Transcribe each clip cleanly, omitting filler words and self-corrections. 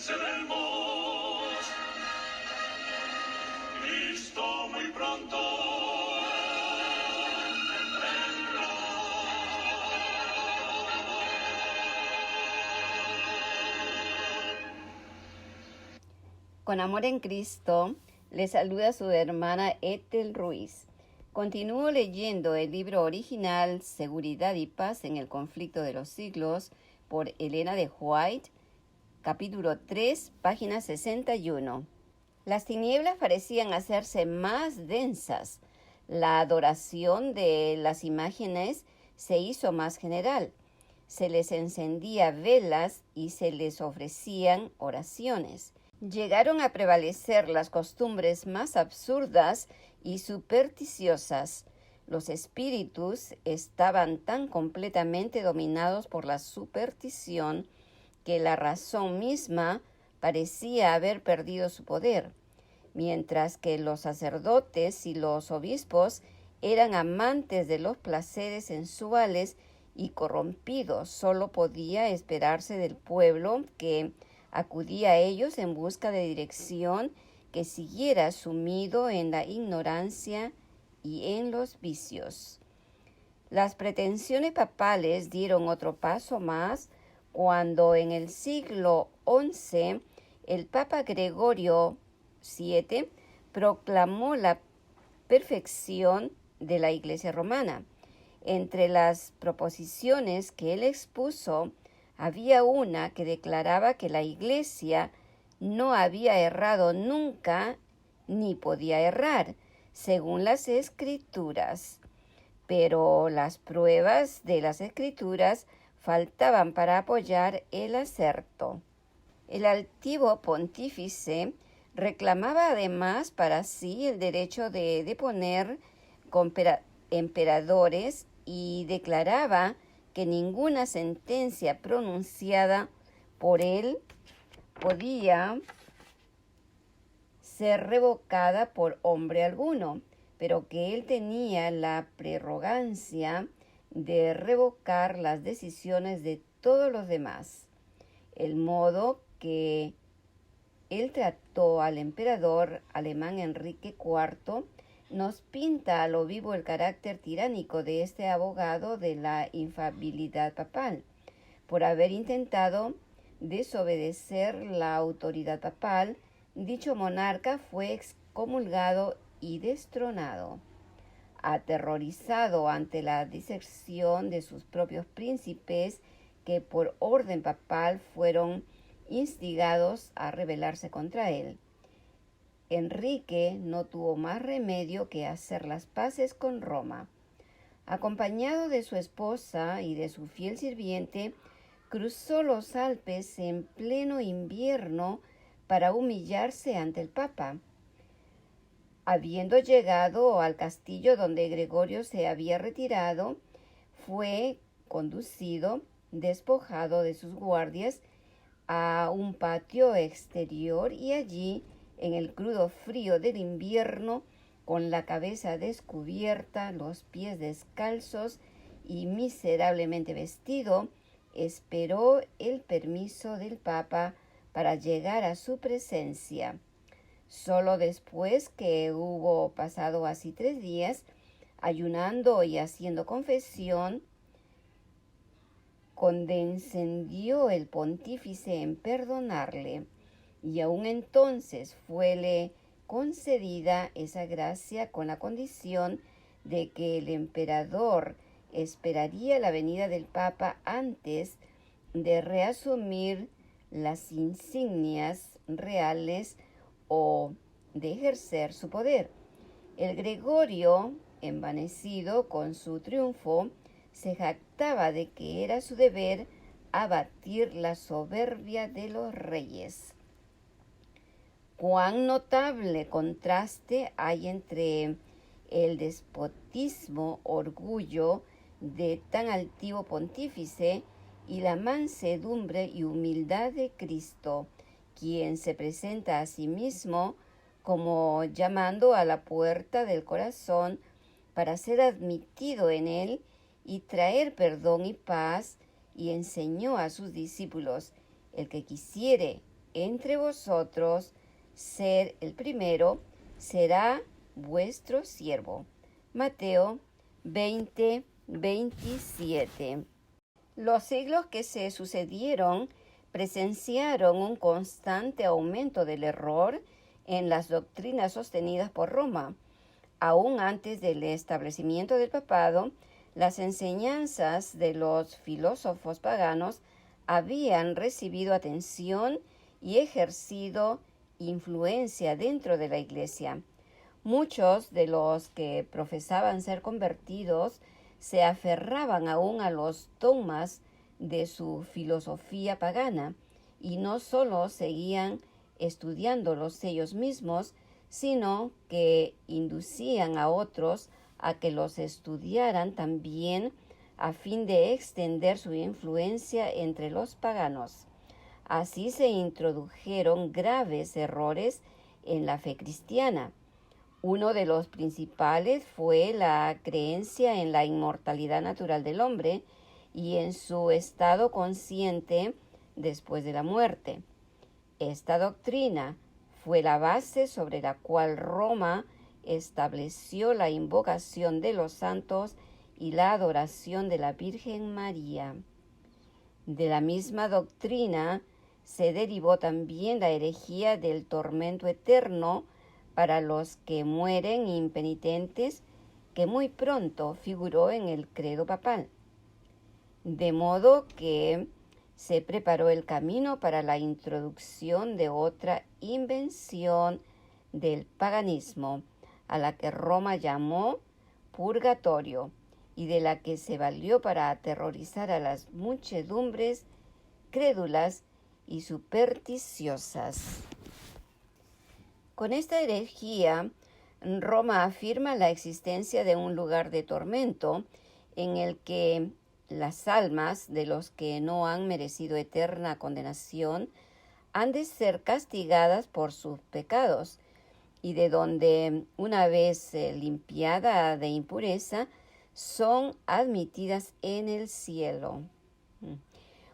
Celebemos, Cristo muy pronto vendrá. Con amor en Cristo, le saluda su hermana Ethel Ruiz. Continúo leyendo el libro original Seguridad y Paz en el Conflicto de los Siglos por Elena de White, capítulo 3, página 61. Las tinieblas parecían hacerse más densas. La adoración de las imágenes se hizo más general. Se les encendía velas y se les ofrecían oraciones. Llegaron a prevalecer las costumbres más absurdas y supersticiosas. Los espíritus estaban tan completamente dominados por la superstición que la razón misma parecía haber perdido su poder, mientras que los sacerdotes y los obispos eran amantes de los placeres sensuales y corrompidos. Solo podía esperarse del pueblo que acudía a ellos en busca de dirección que siguiera sumido en la ignorancia y en los vicios. Las pretensiones papales dieron otro paso más cuando en el siglo XI el Papa Gregorio VII proclamó la perfección de la Iglesia romana. Entre las proposiciones que él expuso, había una que declaraba que la Iglesia no había errado nunca ni podía errar, según las Escrituras. Pero las pruebas de las Escrituras faltaban para apoyar el aserto. El altivo pontífice reclamaba además para sí el derecho de deponer emperadores y declaraba que ninguna sentencia pronunciada por él podía ser revocada por hombre alguno, pero que él tenía la prerrogancia de revocar las decisiones de todos los demás. El modo que él trató al emperador alemán Enrique IV nos pinta a lo vivo el carácter tiránico de este abogado de la infalibilidad papal. Por haber intentado desobedecer la autoridad papal, dicho monarca fue excomulgado y destronado. Aterrorizado ante la deserción de sus propios príncipes, que por orden papal fueron instigados a rebelarse contra él, Enrique no tuvo más remedio que hacer las paces con Roma. Acompañado de su esposa y de su fiel sirviente, cruzó los Alpes en pleno invierno para humillarse ante el Papa. Habiendo llegado al castillo donde Gregorio se había retirado, fue conducido, despojado de sus guardias, a un patio exterior y allí, en el crudo frío del invierno, con la cabeza descubierta, los pies descalzos y miserablemente vestido, esperó el permiso del Papa para llegar a su presencia. Solo después que hubo pasado así 3 días, ayunando y haciendo confesión, condescendió el pontífice en perdonarle, y aún entonces fuele concedida esa gracia con la condición de que el emperador esperaría la venida del Papa antes de reasumir las insignias reales o de ejercer su poder. El Gregorio, envanecido con su triunfo, se jactaba de que era su deber abatir la soberbia de los reyes. Cuán notable contraste hay entre el despotismo, orgullo de tan altivo pontífice y la mansedumbre y humildad de Cristo, quien se presenta a sí mismo como llamando a la puerta del corazón para ser admitido en él y traer perdón y paz, y enseñó a sus discípulos: el que quisiere entre vosotros ser el primero, será vuestro siervo. Mateo 20:27. Los siglos que se sucedieron presenciaron un constante aumento del error en las doctrinas sostenidas por Roma. Aún antes del establecimiento del papado, las enseñanzas de los filósofos paganos habían recibido atención y ejercido influencia dentro de la Iglesia. Muchos de los que profesaban ser convertidos se aferraban aún a los dogmas de su filosofía pagana y no solo seguían estudiándolos ellos mismos, sino que inducían a otros a que los estudiaran también a fin de extender su influencia entre los paganos. Así se introdujeron graves errores en la fe cristiana. Uno de los principales fue la creencia en la inmortalidad natural del hombre y en su estado consciente después de la muerte. Esta doctrina fue la base sobre la cual Roma estableció la invocación de los santos y la adoración de la Virgen María. De la misma doctrina se derivó también la herejía del tormento eterno para los que mueren impenitentes, que muy pronto figuró en el credo papal. De modo que se preparó el camino para la introducción de otra invención del paganismo, a la que Roma llamó purgatorio, y de la que se valió para aterrorizar a las muchedumbres crédulas y supersticiosas. Con esta herejía, Roma afirma la existencia de un lugar de tormento en el que las almas de los que no han merecido eterna condenación han de ser castigadas por sus pecados, y de donde, una vez limpiada de impureza, son admitidas en el cielo.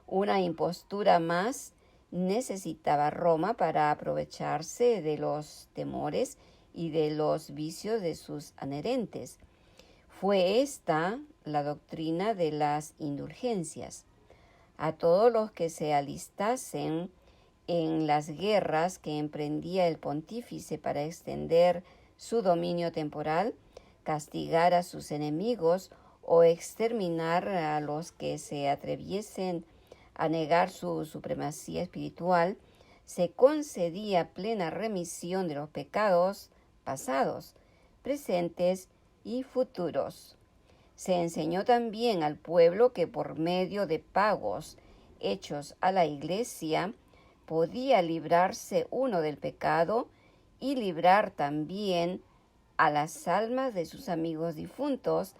Una impostura más necesitaba Roma para aprovecharse de los temores y de los vicios de sus adherentes. Fue esta la doctrina de las indulgencias. A todos los que se alistasen en las guerras que emprendía el pontífice para extender su dominio temporal, castigar a sus enemigos o exterminar a los que se atreviesen a negar su supremacía espiritual, se concedía plena remisión de los pecados pasados, presentes y futuros. Se enseñó también al pueblo que por medio de pagos hechos a la Iglesia podía librarse uno del pecado y librar también a las almas de sus amigos difuntos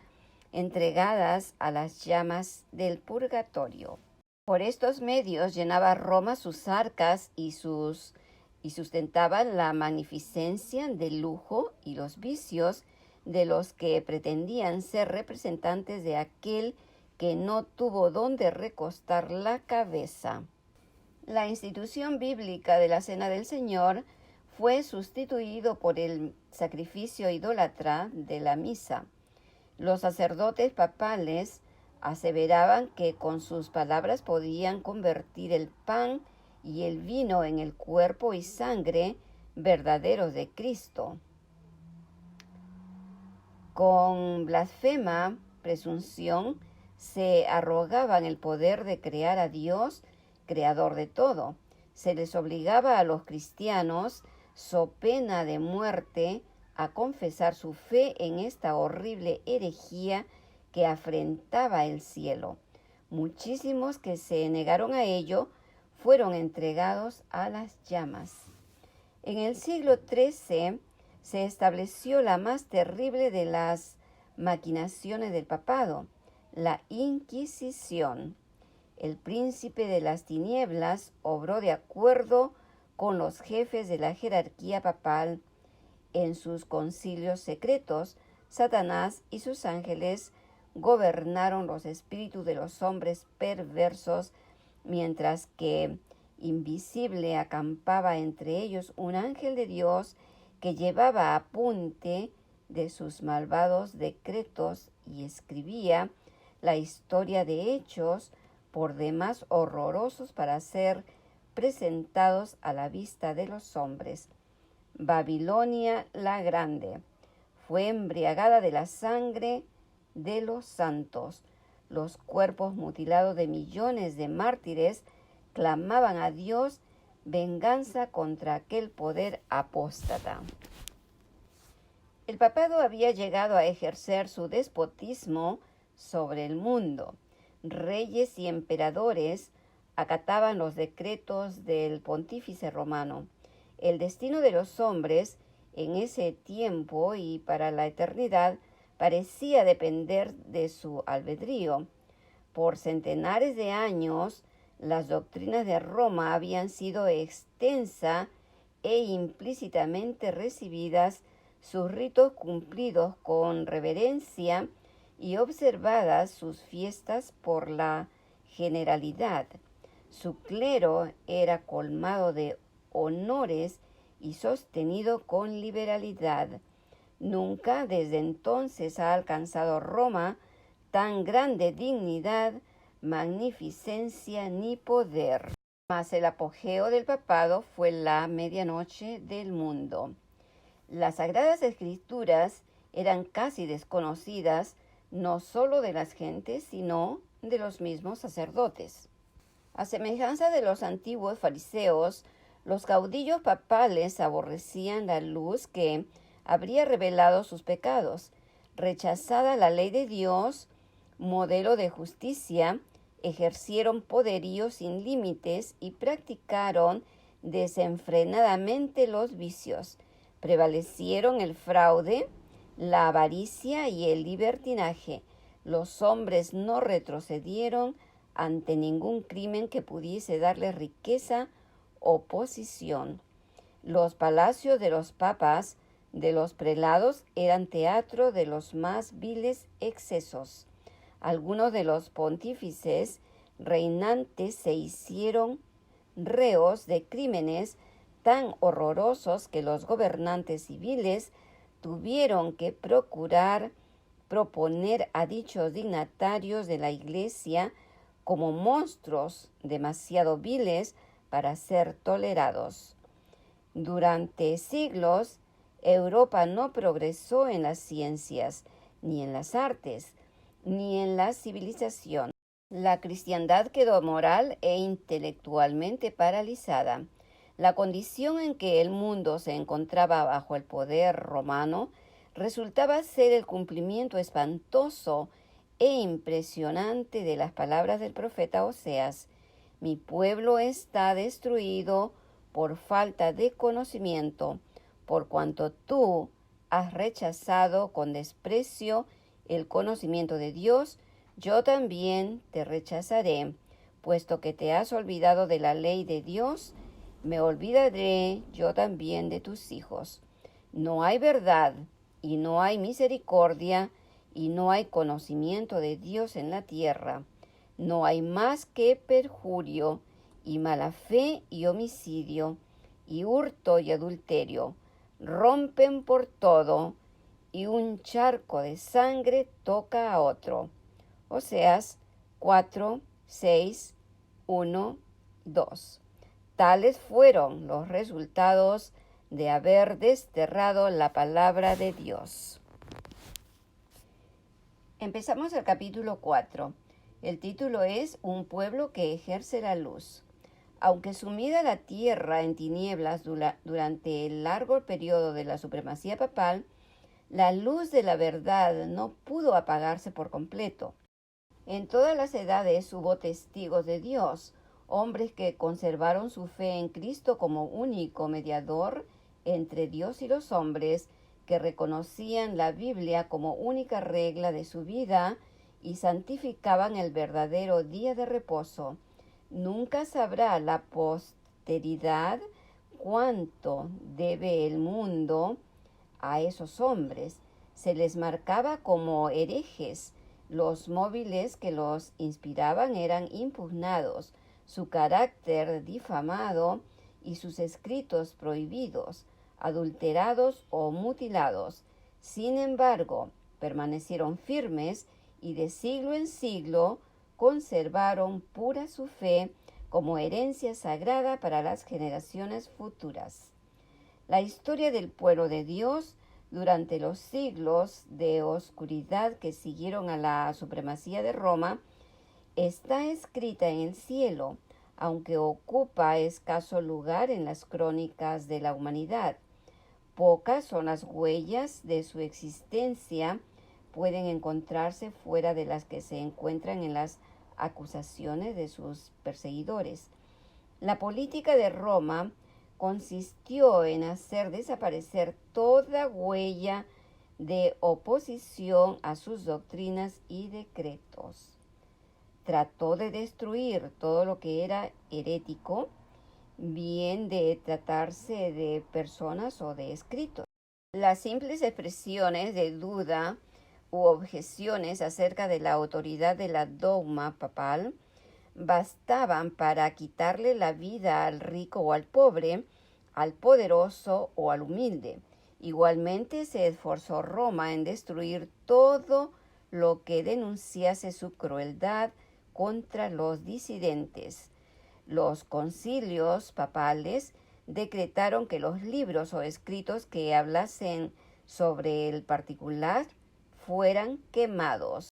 entregadas a las llamas del purgatorio. Por estos medios llenaba Roma sus arcas y sustentaba la magnificencia del lujo y los vicios de los que pretendían ser representantes de aquel que no tuvo dónde recostar la cabeza. La institución bíblica de la Cena del Señor fue sustituido por el sacrificio idólatra de la misa. Los sacerdotes papales aseveraban que con sus palabras podían convertir el pan y el vino en el cuerpo y sangre verdaderos de Cristo. Con blasfema presunción se arrogaban el poder de crear a Dios, creador de todo. Se les obligaba a los cristianos, so pena de muerte, a confesar su fe en esta horrible herejía que afrentaba el cielo. Muchísimos que se negaron a ello fueron entregados a las llamas. En el siglo XIII se estableció la más terrible de las maquinaciones del papado, la Inquisición. El príncipe de las tinieblas obró de acuerdo con los jefes de la jerarquía papal. En sus concilios secretos, Satanás y sus ángeles gobernaron los espíritus de los hombres perversos, mientras que invisible acampaba entre ellos un ángel de Dios que llevaba apunte de sus malvados decretos y escribía la historia de hechos por demás horrorosos para ser presentados a la vista de los hombres. Babilonia la Grande fue embriagada de la sangre de los santos. Los cuerpos mutilados de millones de mártires clamaban a Dios venganza contra aquel poder apóstata. El papado había llegado a ejercer su despotismo sobre el mundo. Reyes y emperadores acataban los decretos del pontífice romano. El destino de los hombres en ese tiempo y para la eternidad parecía depender de su albedrío. Por centenares de años, las doctrinas de Roma habían sido extensa e implícitamente recibidas, sus ritos cumplidos con reverencia y observadas sus fiestas por la generalidad. Su clero era colmado de honores y sostenido con liberalidad. Nunca desde entonces ha alcanzado Roma tan grande dignidad, magnificencia ni poder. Mas el apogeo del papado fue la medianoche del mundo. Las Sagradas Escrituras eran casi desconocidas no solo de las gentes, sino de los mismos sacerdotes. A semejanza de los antiguos fariseos, los caudillos papales aborrecían la luz que habría revelado sus pecados. Rechazada la ley de Dios, modelo de justicia, ejercieron poderío sin límites y practicaron desenfrenadamente los vicios. Prevalecieron el fraude, la avaricia y el libertinaje. Los hombres no retrocedieron ante ningún crimen que pudiese darles riqueza o posición. Los palacios de los papas, de los prelados, eran teatro de los más viles excesos. Algunos de los pontífices reinantes se hicieron reos de crímenes tan horrorosos que los gobernantes civiles tuvieron que proponer a dichos dignatarios de la Iglesia como monstruos demasiado viles para ser tolerados. Durante siglos, Europa no progresó en las ciencias, ni en las artes, ni en la civilización. La cristiandad quedó moral e intelectualmente paralizada. La condición en que el mundo se encontraba bajo el poder romano resultaba ser el cumplimiento espantoso e impresionante de las palabras del profeta Oseas: mi pueblo está destruido por falta de conocimiento, por cuanto tú has rechazado con desprecio el conocimiento de Dios, yo también te rechazaré, puesto que te has olvidado de la ley de Dios, me olvidaré yo también de tus hijos. No hay verdad y no hay misericordia y no hay conocimiento de Dios en la tierra. No hay más que perjurio y mala fe y homicidio y hurto y adulterio. Rompen por todo y un charco de sangre toca a otro. Oseas 4, 6, 1, 2. Tales fueron los resultados de haber desterrado la palabra de Dios. Empezamos el capítulo 4. El título es Un pueblo que ejerce la luz. Aunque sumida la tierra en tinieblas durante el largo periodo de la supremacía papal, la luz de la verdad no pudo apagarse por completo. En todas las edades hubo testigos de Dios, hombres que conservaron su fe en Cristo como único mediador entre Dios y los hombres, que reconocían la Biblia como única regla de su vida y santificaban el verdadero día de reposo. Nunca sabrá la posteridad cuánto debe el mundo a esos hombres. Se les marcaba como herejes. Los móviles que los inspiraban eran impugnados. su carácter difamado y sus escritos prohibidos, adulterados o mutilados. Sin embargo, permanecieron firmes y de siglo en siglo conservaron pura su fe como herencia sagrada para las generaciones futuras. La historia del pueblo de Dios durante los siglos de oscuridad que siguieron a la supremacía de Roma está escrita en el cielo, aunque ocupa escaso lugar en las crónicas de la humanidad. Pocas son las huellas de su existencia pueden encontrarse fuera de las que se encuentran en las acusaciones de sus perseguidores. La política de Roma consistió en hacer desaparecer toda huella de oposición a sus doctrinas y decretos. Trató de destruir todo lo que era herético, bien de tratarse de personas o de escritos. Las simples expresiones de duda u objeciones acerca de la autoridad de la dogma papal bastaban para quitarle la vida al rico o al pobre, al poderoso o al humilde. Igualmente se esforzó Roma en destruir todo lo que denunciase su crueldad contra los disidentes. Los concilios papales decretaron que los libros o escritos que hablasen sobre el particular fueran quemados.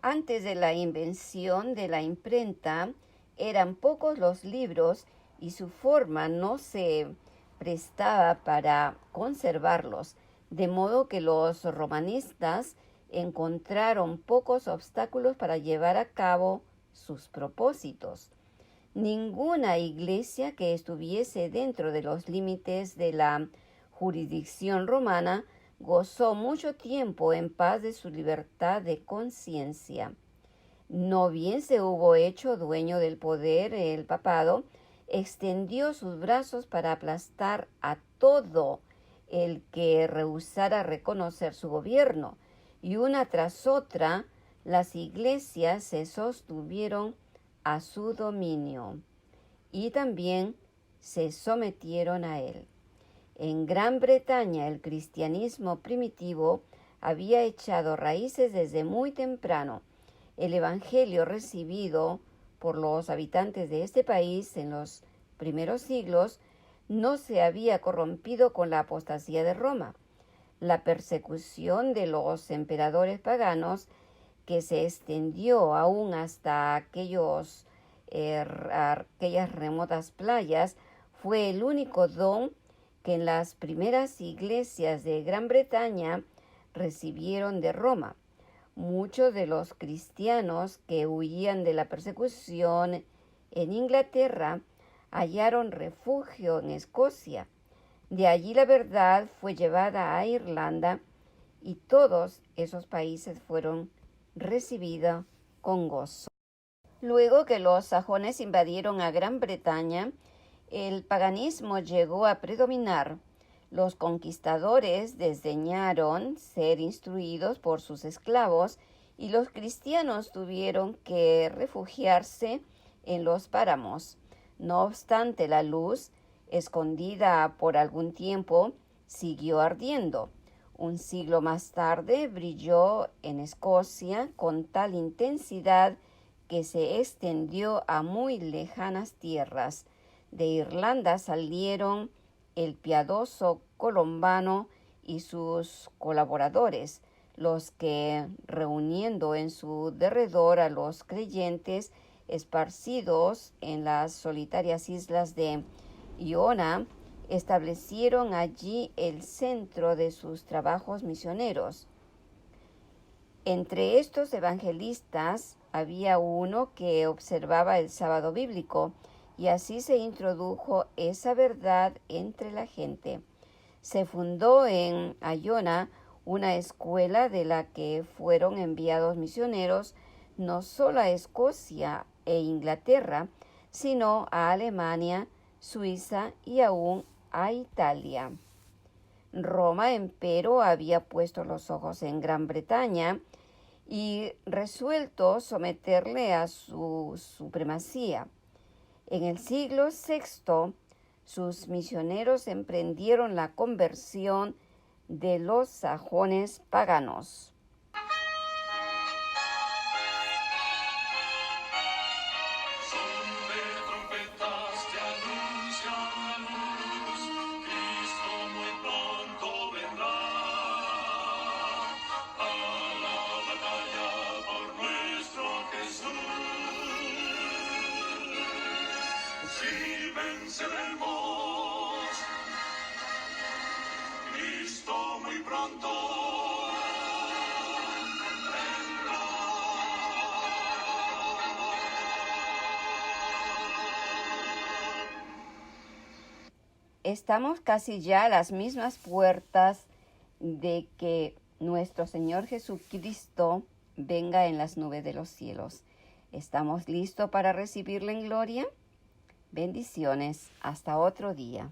Antes de la invención de la imprenta, eran pocos los libros y su forma no se prestaba para conservarlos, de modo que los romanistas encontraron pocos obstáculos para llevar a cabo sus propósitos. Ninguna iglesia que estuviese dentro de los límites de la jurisdicción romana gozó mucho tiempo en paz de su libertad de conciencia. No bien se hubo hecho dueño del poder, el papado extendió sus brazos para aplastar a todo el que rehusara reconocer su gobierno, y una tras otra las iglesias se sostuvieron a su dominio y también se sometieron a él. En Gran Bretaña el cristianismo primitivo había echado raíces desde muy temprano. El evangelio recibido por los habitantes de este país en los primeros siglos no se había corrompido con la apostasía de Roma. La persecución de los emperadores paganos, que se extendió aún hasta aquellas remotas playas, fue el único don que en las primeras iglesias de Gran Bretaña recibieron de Roma. Muchos de los cristianos que huían de la persecución en Inglaterra hallaron refugio en Escocia. De allí la verdad fue llevada a Irlanda y todos esos países fueron recibidos con gozo. Luego que los sajones invadieron a Gran Bretaña, el paganismo llegó a predominar. Los conquistadores desdeñaron ser instruidos por sus esclavos y los cristianos tuvieron que refugiarse en los páramos. No obstante, la luz, escondida por algún tiempo, siguió ardiendo. Un siglo más tarde brilló en Escocia con tal intensidad que se extendió a muy lejanas tierras. De Irlanda salieron el piadoso Colombano y sus colaboradores, los que, reuniendo en su derredor a los creyentes esparcidos en las solitarias islas de Iona, establecieron allí el centro de sus trabajos misioneros. Entre estos evangelistas había uno que observaba el sábado bíblico, y así se introdujo esa verdad entre la gente. Se fundó en Iona una escuela de la que fueron enviados misioneros no solo a Escocia e Inglaterra, sino a Alemania, Suiza y aún a Italia. Roma, empero, había puesto los ojos en Gran Bretaña y resuelto someterle a su supremacía. En el siglo VI, sus misioneros emprendieron la conversión de los sajones paganos. Son de trompetas que anuncian la luz, Cristo muy pronto vendrá a la batalla por nuestro Jesús. Si venceremos, Cristo muy pronto vendrá. Estamos casi ya a las mismas puertas de que nuestro Señor Jesucristo venga en las nubes de los cielos. ¿Estamos listos para recibirle en gloria? Bendiciones. Hasta otro día.